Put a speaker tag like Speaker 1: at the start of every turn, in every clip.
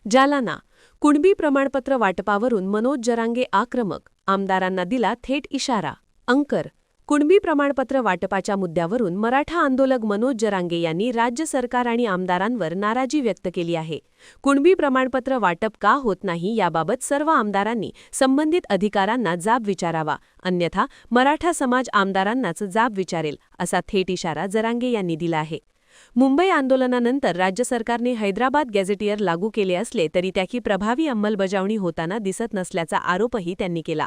Speaker 1: जालना. कुणबी प्रमाणपत्र वाटपावरून मनोज जरांगे आक्रमक, आमदारांना दिला थेट इशारा. अंकर. कुणबी प्रमाणपत्र वाटपाच्या मुद्द्यावरून मराठा आंदोलक मनोज जरांगे यांनी राज्य सरकार आणि आमदारांवर नाराजी व्यक्त केली आहे. कुणबी प्रमाणपत्र वाटप का होत नाही याबाबत सर्व आमदारांनी संबंधित अधिकाऱ्यांना जाब विचारावा, अन्यथा मराठा समाज आमदारांनाच जाब विचारेल, असा थेट इशारा जरांगे यांनी दिला आहे. मुंबई आंदोलनानंतर राज्य सरकारने हैदराबाद गॅझेटियर लागू केले असले तरी त्याची प्रभावी अंमलबजावणी होताना दिसत नसल्याचा आरोपही त्यांनी केला.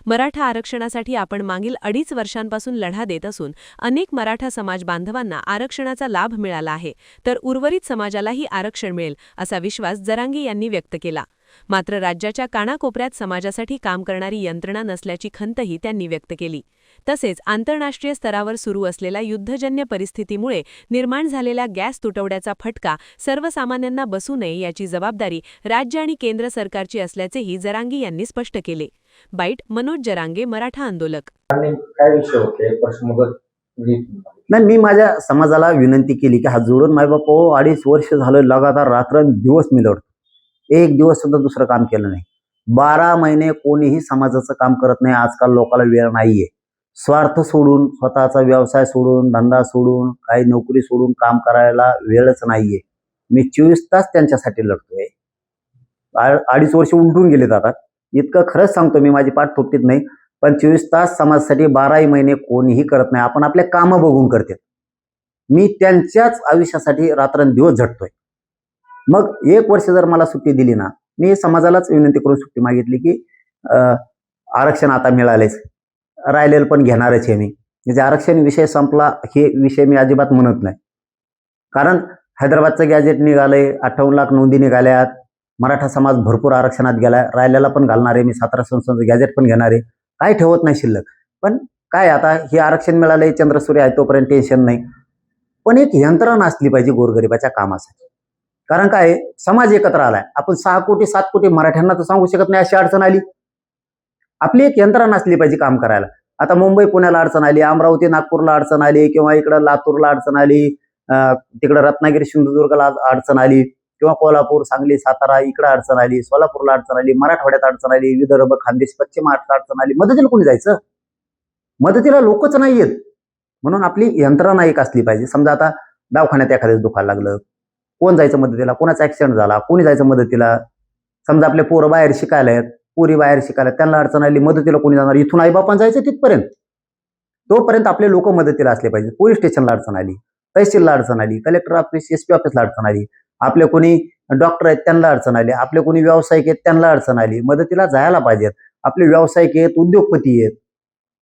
Speaker 1: मराठा आरक्षणासाठी आपण मागील 2.5 वर्षांपासून लढा देत असून अनेक मराठा समाज बांधवांना आरक्षणाचा लाभ मिळाला आहे, तर उर्वरित समाजालाही आरक्षण मिळेल, असा विश्वास जरांगे यांनी व्यक्त केला. मात्र राज्याच्या कानाकोपऱ्यात समाजासाठी काम करणारी यंत्रणा नसल्याची खंतही त्यांनी व्यक्त केली. तसेच आंतरराष्ट्रीय स्तरावर सुरू असलेल्या युद्धजन्य परिस्थितीमुळे निर्माण झालेल्या गॅस तुटवड्याचा फटका सर्वसामान्यांना बसू नये याची जबाबदारी राज्य आणि केंद्र सरकारची असल्याचेही जरांगे यांनी स्पष्ट केले. बाईट मनोज जरांगे, मराठा आंदोलक.
Speaker 2: काय विषय होते
Speaker 3: नाही, मी माझ्या समाजाला विनंती केली की हात जोडून मायबाप 2.5 वर्ष झालं लगातार रात्रंदिवस मी लढतो. एक दिवस सुद्धा दुसरं काम केलं नाही. 12 महिने कोणीही समाजाचं काम करत नाही. आजकाल लोकांना वेळ नाहीये. स्वार्थ सोडून, स्वतःचा व्यवसाय सोडून, धंदा सोडून, काही नोकरी सोडून काम करायला वेळच नाहीये. मी 24 तास त्यांच्यासाठी लढतोय. 2.5 वर्ष उलटून गेलेत आता. इतकं खरंच सांगतो मी, माझी पाठ थोपटीत नाही, पण 24 तास समाजासाठी 12 महिने कोणीही करत नाही. आपण आपले कामं बघून करते. मी त्यांच्याच आयुष्यासाठी रात्रंदिवस झटतोय. मग 1 वर्ष जर मला सुट्टी दिली ना, मी समाजालाच विनंती करून सुट्टी मागितली की आरक्षण आता मिळालेच, राहिलेलं पण घेणारच आहे मी. म्हणजे आरक्षण विषय संपला हे विषय मी अजिबात म्हणत नाही. कारण हैदराबादचं गॅजेट निघालंय, 58 लाख नोंदी निघाल्यात, मराठा समाज भरपूर आरक्षणात गेलाय, राहिलेला पण घालणार आहे मी, 17 संस्थांचं गॅजेट पण घेणार आहे, काय ठेवत नाही शिल्लक. पण काय आता हे आरक्षण मिळालंय, चंद्रसूर्य आहे तोपर्यंत टेन्शन नाही. पण एक यंत्रणा असली पाहिजे गोरगरिबाच्या कामासाठी. कारण काय, समाज एकत्र आलाय. आपण 6 कोटी 7 कोटी मराठ्यांना तर सांगू शकत नाही अशी अडचण आली. आपली एक यंत्रणा असली पाहिजे काम करायला. आता मुंबई पुण्याला अडचण आली, अमरावती नागपूरला अडचण आली, किंवा इकडं लातूरला अडचण आली, तिकडं रत्नागिरी सिंधुदुर्गला अडचण आली, किंवा कोल्हापूर सांगली सातारा इकडं अडचण आली, सोलापूरला अडचण आली, मराठवाड्यात अडचण आली, विदर्भ खानदेश पश्चिम महाराष्ट्रात अडचण आली. मदतीला कोणी जायचं? मदतीला लोकच नाहीयेत. म्हणून आपली यंत्रणा एक असली पाहिजे. समजा आता दवाखान्यात एखाद्याच दुखायला लागलं, कोण जायचं मदतीला? कोणाचा ऍक्सिडेंट झाला, कोणी जायचं मदतीला? समजा आपले पोरं बाहेर शिकायला आहेत, पोरी बाहेर शिकायला, त्यांना अडचण आली, मदतीला कोणी जाणार? इथून आईबापान जायचं तिथपर्यंत. तोपर्यंत आपले लोक मदतीला असले पाहिजे. पोलीस स्टेशनला अडचण आली, तहसीलला अडचण आली, कलेक्टर ऑफिस एसपी ऑफिसला अडचण आली, आपले कोणी डॉक्टर आहेत त्यांना अडचण आली, आपले कोणी व्यावसायिक आहेत त्यांना अडचण आली, मदतीला जायला पाहिजेत. आपले व्यावसायिक आहेत, उद्योगपती आहेत,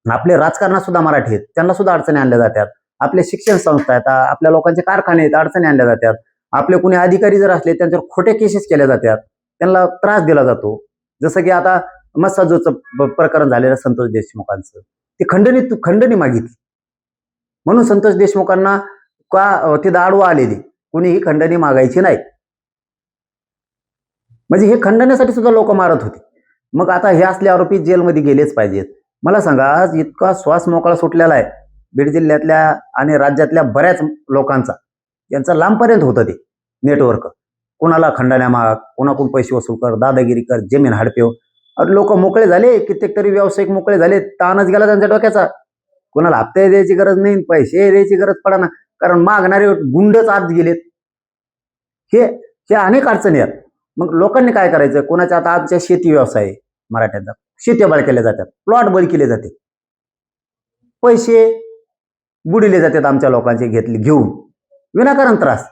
Speaker 3: आपले राजकारणात सुद्धा मराठी आहेत, त्यांना सुद्धा अडचणी आणल्या जातात. आपले शिक्षण संस्था आहेत, आपल्या लोकांचे कारखाने आहेत, अडचणी आणल्या जातात. आपले कोणी अधिकारी जर असले त्यांच्यावर खोटे केसेस केल्या जातात, त्यांना त्रास दिला जातो. जसं की आता मसाजोचं प्रकरण झालेलं संतोष देशमुखांचं, ते खंडणी मागितली म्हणून संतोष देशमुखांना का ते दाडवा आलेली, कोणीही खंडणी मागायची नाही. म्हणजे हे खंडण्यासाठी सुद्धा लोक मारत होते. मग आता हे असले आरोपी जेलमध्ये गेलेच पाहिजेत. मला सांगा, आज इतका श्वास मोकळा सुटलेला आहे बीड जिल्ह्यातल्या आणि राज्यातल्या बऱ्याच लोकांचा, यांचा लांबपर्यंत होतं ते नेटवर्क. कोणाला खंडण्या माग, कोणाकडून पैसे वसूल कर, दादागिरी कर, जमीन हडपेव. लोक मोकळे झाले, कित्येक तरी व्यावसायिक मोकळे झाले. ताणच गेला त्यांच्या डोक्याचा. कोणाला हप्ते द्यायची गरज नाही, पैसे द्यायची गरज पडा ना, कारण मागणारे गुंडच आत गेलेत. हे अनेक अडचणी आहेत. मग लोकांनी काय करायचं? कोणाच्या आता आमच्या शेती व्यवसाय आहे, मराठ्यांचा शेत्या बळ केल्या जातात, प्लॉट बळी केले जाते, पैसे बुडिले जातात आमच्या लोकांचे घेऊन विनाकारण त्रास.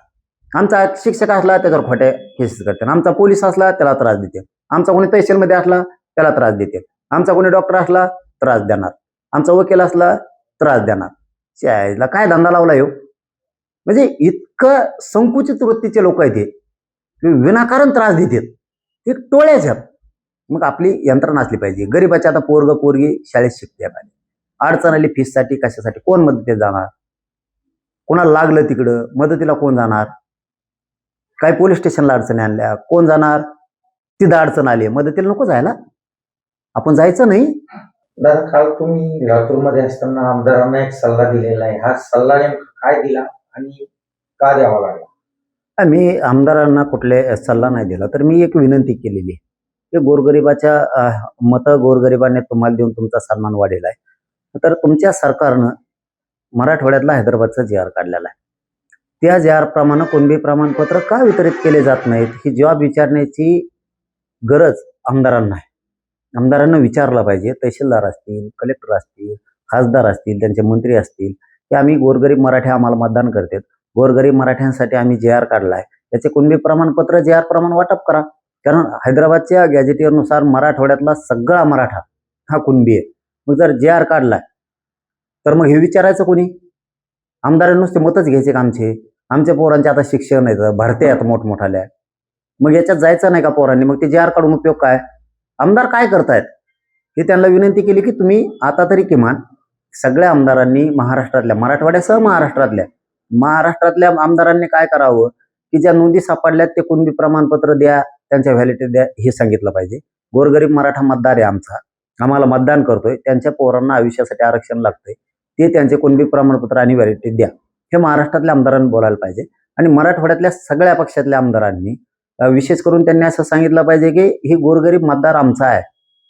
Speaker 3: आमचा शिक्षक असला त्याच्यावर खोट्या केसेस करतात, आमचा पोलीस असला त्याला त्रास देते, आमचा कोणी तहसीलमध्ये असला त्याला त्रास देते, आमचा कोणी डॉक्टर असला त्रास देणार, आमचा वकील असला त्रास देणार. शाळेला काय धंदा लावला येऊ? म्हणजे इतकं संकुचित वृत्तीचे लोक आहेत हे, विनाकारण त्रास देतात, ते टोळ्याच आहेत. मग आपली यंत्रणा असली पाहिजे. गरीबाच्या आता पोरग पोरगी शाळेत शिकते, अडचण आली फीससाठी कशासाठी, कोण मदतीला जाणार? कोणाला लागलं तिकडं मदतीला कोण जाणार? काय पोलीस स्टेशनला अडचणी आणल्या, कोण जाणार? तिथं अडचण आली, मदतीला नको जायला? आपण जायचं नाही?
Speaker 2: दादा, काल तुम्ही लातूरमध्ये असताना आमदारांना एक सल्ला दिलेला आहे, हा सल्ला नेमका काय दिला आणि का द्यावा लागला?
Speaker 3: मी आमदारांना कुठले सल्ला नाही दिला, तर मी एक विनंती केलेली आहे की गोरगरिबाच्या मतं गोरगरिबाने तुम्हाला देऊन तुमचा सन्मान वाढेल आहे. तर तुमच्या सरकारनं मराठवाड्यातला हैदराबादचा जी.आर. काढलेला आहे. त्या जी.आर. प्रमाणे कुणबी प्रमाणपत्र का वितरित केले जात नाहीत ही जॉब विचारण्याची गरज आमदारांना आहे. आमदारांना विचारलं पाहिजे. तहसीलदार असतील, कलेक्टर असतील, खासदार असतील, त्यांचे मंत्री असतील, की आम्ही गोरगरीब मराठी आम्हाला मतदान करतात, गोरगरीब मराठ्यांसाठी आम्ही जी.आर. काढला आहे, त्याचे कुणबी प्रमाणपत्र जी.आर. प्रमाणे वाटप करा. कारण हैदराबादच्या गॅजेटियरनुसार मराठवाड्यातला सगळा मराठा हा कुणबी आहे. मग जर जी.आर. काढलाय तर मग हे विचारायचं कोणी? आमदारांनी नुसते मतच घ्यायचे का आमच्या पोरांचे आता शिक्षण आहेत, भरते आहेत मोठमोठाल्या, मग याच्यात जायचं नाही का पोरांनी? मग ते जी.आर. काढून उपयोग काय? आमदार काय करतायत हे त्यांना विनंती केली की तुम्ही आता तरी किमान सगळ्या आमदारांनी महाराष्ट्रातल्या, मराठवाड्यासह महाराष्ट्रातल्या आमदारांनी काय करावं की ज्या नोंदी सापडल्यात ते कुणबी प्रमाणपत्र द्या, त्यांच्या व्हॅलिडिटी द्या, हे सांगितलं पाहिजे. गोरगरीब मराठा मतदार आहे आमचा, आम्हाला मतदान करतोय, त्यांच्या पोरांना आयुष्यासाठी आरक्षण लागतंय, ते त्यांचे कुणबी प्रमाणपत्र आणि व्हॅलिडिटी द्या, हे महाराष्ट्रातल्या आमदारांनी बोलायला पाहिजे. आणि मराठवाड्यातल्या सगळ्या पक्षातल्या आमदारांनी विशेष करून त्यांनी असं सांगितलं पाहिजे की ही गोरगरीब मतदार आमचा आहे,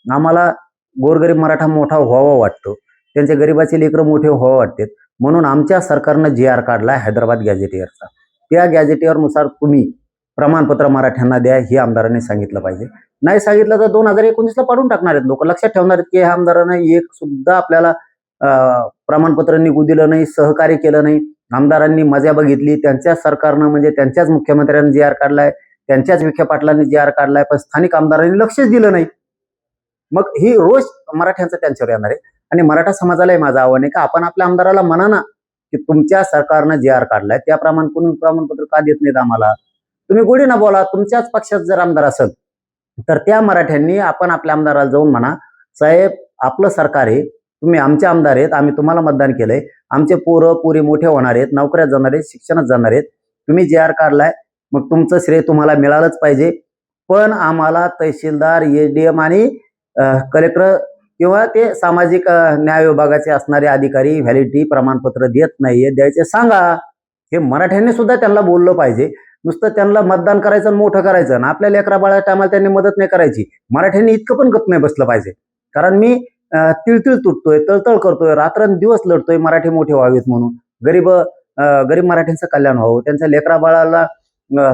Speaker 3: आम्हाला गोरगरीब मराठा मोठा व्हावा वाटतो, त्यांचे गरिबाचे लेकरं मोठे व्हावं वाटतात, म्हणून आमच्या सरकारनं जी.आर. काढलाय हैदराबाद गॅजेटियरचा, त्या गॅजेटियरनुसार तुम्ही प्रमाणपत्र मराठ्यांना द्या, हे आमदारांनी सांगितलं पाहिजे. नाही सांगितलं तर 2019ला पाडून टाकणार आहेत लोक. लक्षात ठेवणार आहेत की ह्या आमदारांना एक सुद्धा आपल्याला प्रमाणपत्र निघू दिलं नाही, सहकार्य केलं नाही. आमदारांनी मजा बघितली, त्यांच्या सरकारनं म्हणजे त्यांच्याच मुख्यमंत्र्यांनी जी.आर. काढलाय, त्यांच्याच विखे पाटलांनी जी.आर. काढलाय, पण स्थानिक आमदारांनी लक्षच दिलं नाही. मग ही रोज मराठ्यांचं त्यांच्यावर येणार आहे. आणि मराठा समाजालाही माझं आव्हान आहे की आपण आपल्या आमदाराला म्हणा ना की तुमच्या सरकारनं जी.आर. काढलाय, त्याप्रमाणे कोणी प्रमाणपत्र का देत नाहीत आम्हाला? तुम्ही गोडीनं बोला. तुमच्याच पक्षात जर आमदार असेल तर त्या मराठ्यांनी आपण आपल्या आमदाराला जाऊन म्हणा, साहेब आपलं सरकार आहे, तुम्ही आमचे आमदार आहेत, आम्ही तुम्हाला मतदान केलंय, आमचे पोरं पुरी मोठे होणार आहेत, नोकऱ्यात जाणार आहेत, शिक्षणात जाणार आहेत, तुम्ही जी.आर. काढलाय, मग तुमचं श्रेय तुम्हाला मिळालंच पाहिजे. पण आम्हाला तहसीलदार, एसडीएम आणि कलेक्टर किंवा ते सामाजिक न्याय विभागाचे असणारे अधिकारी व्हॅलिडिटी प्रमाणपत्र देत नाहीये, द्यायचे सांगा. हे मराठ्यांनी सुद्धा त्यांना बोललं पाहिजे. नुसतं त्यांना मतदान करायचं आणि मोठं करायचं आणि आपल्या लेकरा बाळाच्या टायमाला त्यांनी मदत नाही करायची. मराठ्यांनी इतकं पण गप नाही बसलं पाहिजे. कारण मी तिळतिळ तुटतोय, तळतळ करतोय, रात्रंदिवस लढतोय मराठी मोठे व्हावेत म्हणून, गरीब मराठ्यांचं कल्याण व्हावं, त्यांच्या लेकरा बाळाला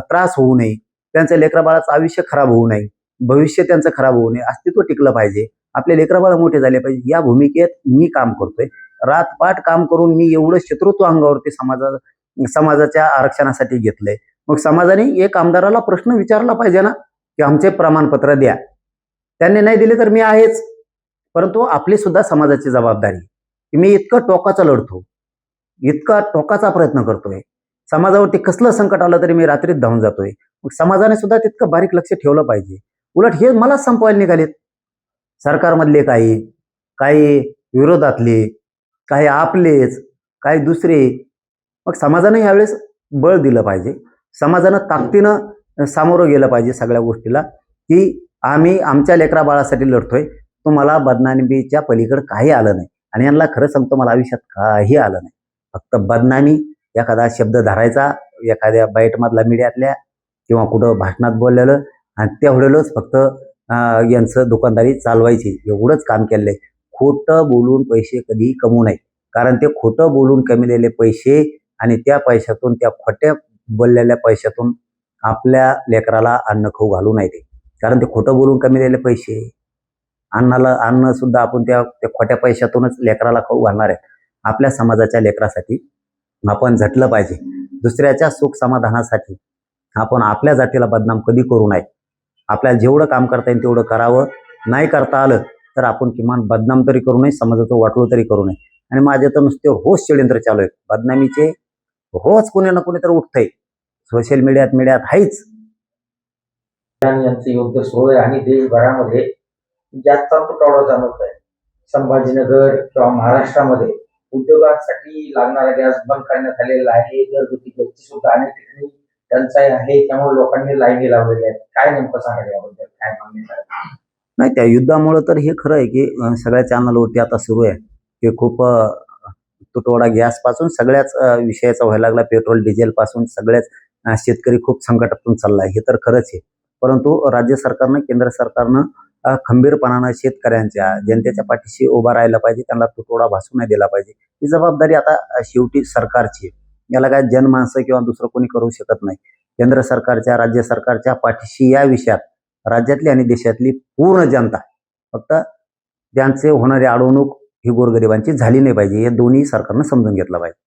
Speaker 3: त्रास होऊ नये, त्यांच्या लेकरा बाळाचं आयुष्य खराब होऊ नये, भविष्य त्यांचं खराब होऊ नये, अस्तित्व टिकलं पाहिजे, आपले लेकरबाळ मोठे झाले पाहिजे. या भूमिकेत मी काम करतोय. रातपाट काम करून मी एवढं शत्रुत्व अंगावरती समाजाच्या आरक्षणासाठी घेतलंय. मग समाजाने एक आमदाराला प्रश्न विचारला पाहिजे ना की आमचे प्रमाणपत्र द्या. त्यांनी नाही दिले तर मी आहेच, परंतु आपली सुद्धा समाजाची जबाबदारी की मी इतकं टोकाचं लढतो, इतका टोकाचा प्रयत्न करतोय, समाजावरती कसलं संकट आलं तरी मी रात्रीत धावून जातोय. मग समाजाने सुद्धा तितकं बारीक लक्ष ठेवलं पाहिजे. उलट हे मला संपवायला निघालेत सरकारमधले, काही विरोधातले, काही आपलेच, काही दुसरे. मग समाजाने यावेळेस बळ दिलं पाहिजे, समाजानं ताकदीनं सामोरं गेलं पाहिजे सगळ्या गोष्टीला की आम्ही आमच्या लेकरा बाळासाठी लढतोय, तुम्हाला बदनामीच्या पलीकडे काही आलं नाही. आणि यांना खरं सांगतो, मला आयुष्यात काही आलं नाही, फक्त बदनामी, एखादा शब्द धरायचा एखाद्या बाईटमधला मीडियातल्या किंवा कुठं भाषणात बोललेलं आणि तेवढेलंच फक्त यांचं दुकानदारी चालवायची, एवढंच काम केलंय. खोटं बोलून पैसे कधी कमवू नये, कारण ते खोटं बोलून कमविलेले पैसे आणि त्या पैशातून, त्या खोट्या बोललेल्या पैशातून आपल्या लेकराला अन्न खाऊ घालू नये ते. कारण ते खोटं बोलून कमविलेले पैसे, अन्न सुद्धा आपण त्या खोट्या पैशातूनच लेकराला खाऊ घालणार आहे. आपल्या समाजाच्या लेकरासाठी आपण झटलं पाहिजे. दुसऱ्याच्या सुख समाधानासाठी आपण आपल्या जातीला बदनाम कधी करू नये. आपल्याला जेवढं काम करता येईल तेवढं करावं. नाही करता आलं तर आपण किमान बदनाम तरी करू नये, समाजाचं वाटलं तरी करू नये. आणि माझे तर नुसते रोज षडयंत्र चालू आहेत बदनामीचे, रोज कोणी ना कोणी तर उठतंय सोशल मीडियात आहेच.
Speaker 2: यांचं योग्य सोय आणि देशभरामध्ये जास्त तुटवडा जाणवत आहे. संभाजीनगर किंवा महाराष्ट्रामध्ये उद्योगासाठी लागणारा गॅस बंद करण्यात आलेला आहे. घरगुती गच्ची सुद्धा अनेक ठिकाणी टंचाई आहे, त्यामुळे लोकांनी लाईनी लावलेल्या आहेत. काय नेमकं सांगायला याबद्दल, काय मागणी?
Speaker 3: नाही, त्या युद्धामुळे तर हे खरं आहे की सगळ्या चॅनलवरती आता सुरू आहे की खूप तुटवडा गॅस पासून सगळ्याच विषयाचा व्हायला लागला, पेट्रोल डिझेल पासून सगळ्याच शेतकरी खूप संकटातून चाललाय, हे तर खरंच आहे. परंतु राज्य सरकारनं, केंद्र सरकारनं खंबीरपणानं शेतकऱ्यांच्या, जनतेच्या पाठीशी उभा राहायला पाहिजे. त्यांना तुटवडा भासू नाही दिला पाहिजे. ही जबाबदारी आता शेवटी सरकारची आहे. याला काय जनमानसं किंवा दुसरं कोणी करू शकत नाही. केंद्र सरकारच्या, राज्य सरकारच्या पाठीशी या विषयात राज्यातली आणि देशातली पूर्ण जनता, फक्त त्यांचे होणारी अडवणूक ही गोरगरिबांची झाली नाही पाहिजे. हे दोन्ही सरकारनं समजून घेतलं पाहिजे.